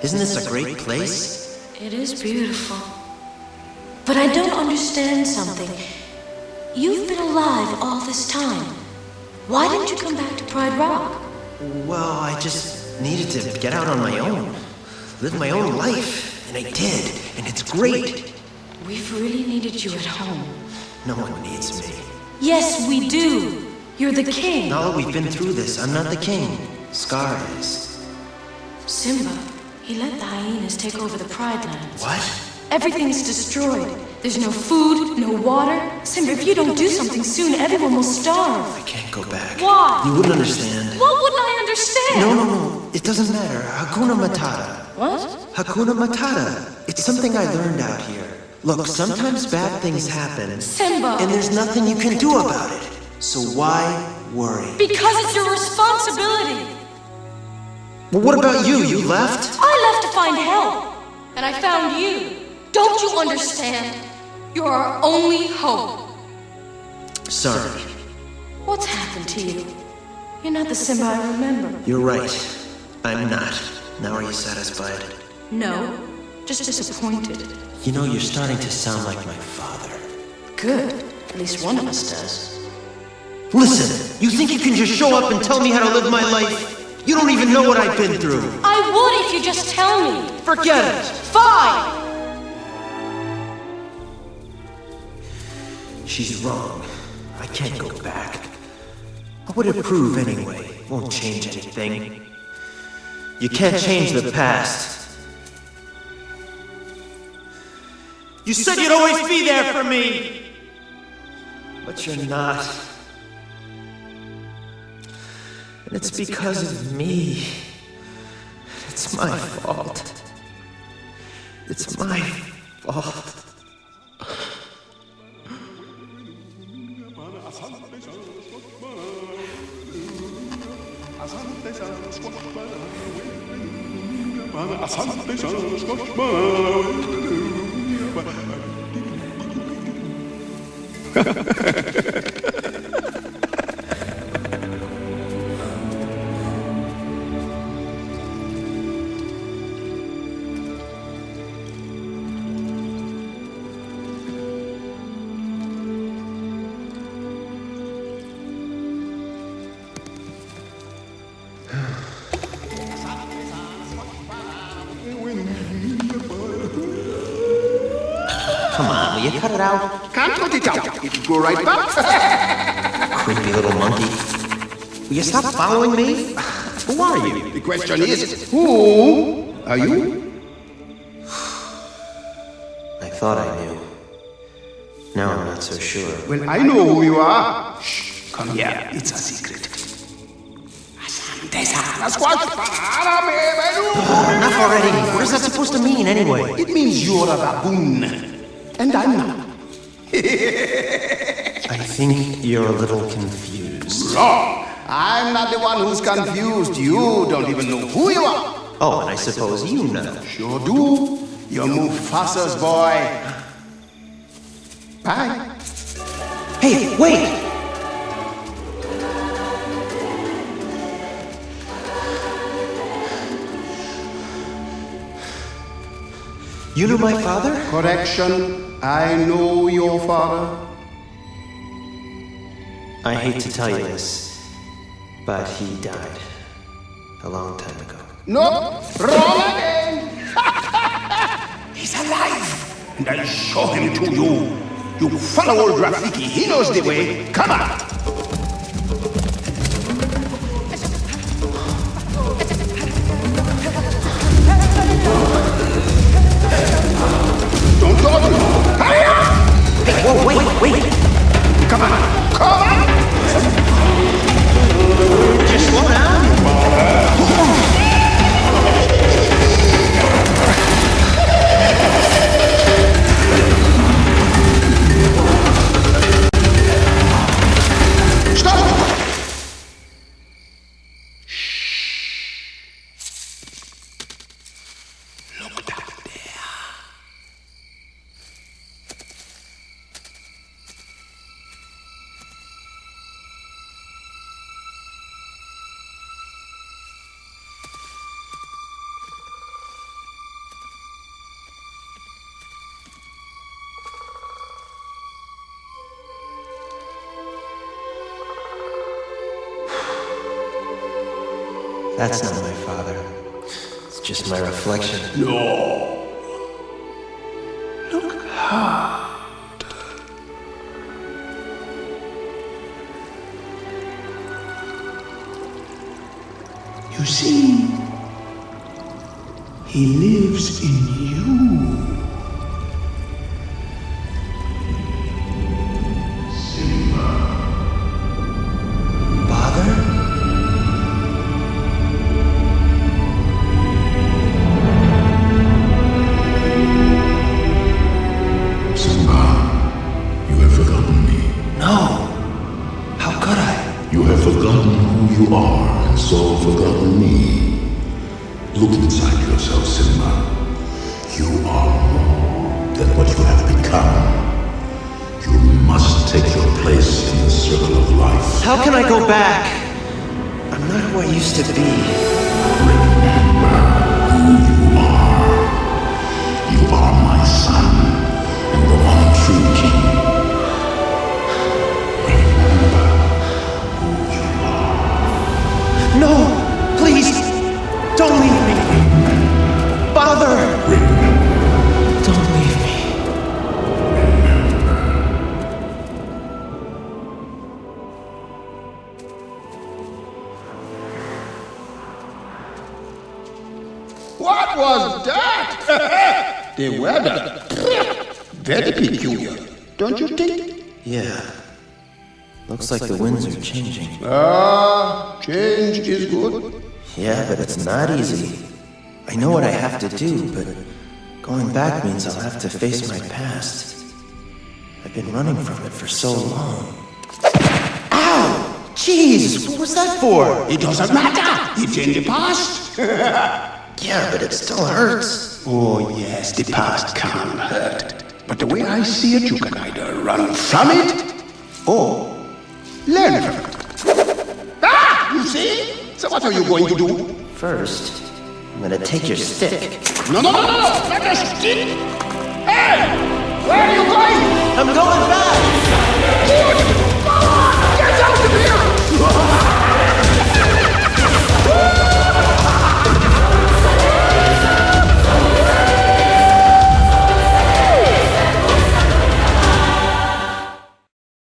Isn't this a great place? It is beautiful. But I don't understand something. You've been alive all this time. Why didn't you come back to Pride Rock? Well, I just needed to get out on my own. Live my own life. And I did. And it's great. We've really needed you at home. No one needs me. Yes, we do. You're the king. Now that we've been through this, I'm not the king. Scar is. Simba, he let the hyenas take over the Pride Lands. What? Everything's destroyed. There's no food, no water. Simba, if you don't do something soon, everyone will starve. I can't go back. Why? You wouldn't understand. What wouldn't I understand? No. It doesn't matter. Hakuna Matata. What? Hakuna Matata. It's something I learned out here. Look, sometimes bad things happen. Simba! And there's nothing you can do about it. So why worry? Because it's your responsibility. Well, what about you? You left? I left to find help. And I found you. Don't you understand? You're our only hope. Sorry. What's happened to you? You're not the Simba I remember. You're right. I'm not. Now are you satisfied? No, just disappointed. You know, you're starting to sound like my father. Good. At least one of us does. Listen, you think you can just show up and tell me how to live my life? You don't even know what I've been through. I would if you just tell me. Forget it. Fine. She's wrong. I can't go back. What would it prove anyway? Won't change anything. You can't change the past. You said you'd always be there for me! But you're not. And it's because of me. It's my fault. It's my fault. Come on, will you cut it out? Can't cut it out. It'll go right back. Creepy little monkey. Will you stop following me? Who are you? The question is, who are you? I thought I knew. Now I'm not so sure. Well, I know who you are. Shh, come here. It's a secret. Enough already. What is that supposed to mean anyway? It means you're a baboon. And I'm not. I think you're a little confused. Wrong. I'm not the one who's confused. You don't even know who you are. Oh, and I suppose you know. Sure do. You're Mufasa's boy. Bye. Hey, wait! You knew my father? Correction. I know your father. I hate to tell you this, but he died a long time ago. No, wrong again. He's alive. And I'll show him to you. You follow old Rafiki. He knows the way. Come on. Don't dawdle. Hurry up! Hey, whoa, wait! Come on! Come on! Just slow down. That's not my father. It's just my reflection. No. Look hard. You see, he lives in you. Father? Simba, you have forgotten me. No. How could I? You have forgotten who you are, and so forgotten me. Look inside yourself, Simba. You are more than what you have become. You must take your place in the circle of life. How can I go back? I'm not who I used to be. Remember who you are. You are my son, and the one true king. Remember who you are. No! Please! Don't leave me! Father! Don't leave me. What was that? The weather. Very peculiar, don't you think? Yeah. Looks like the winds are changing. Change is good. Yeah, but it's not easy. I know what I have to do, but going back means I'll have to face my past. I've been running from it for so long. Ow! Jeez, what was that for? It doesn't matter. It's in the past. Yeah, but it still hurts. Oh, yes, the past can hurt. But the way I see it, you can either run from it or learn from it. Ah! You see? So what are you going to do? First, I'm gonna take your stick. No, not a stick! Hey! Where are you going? I'm going back! Good!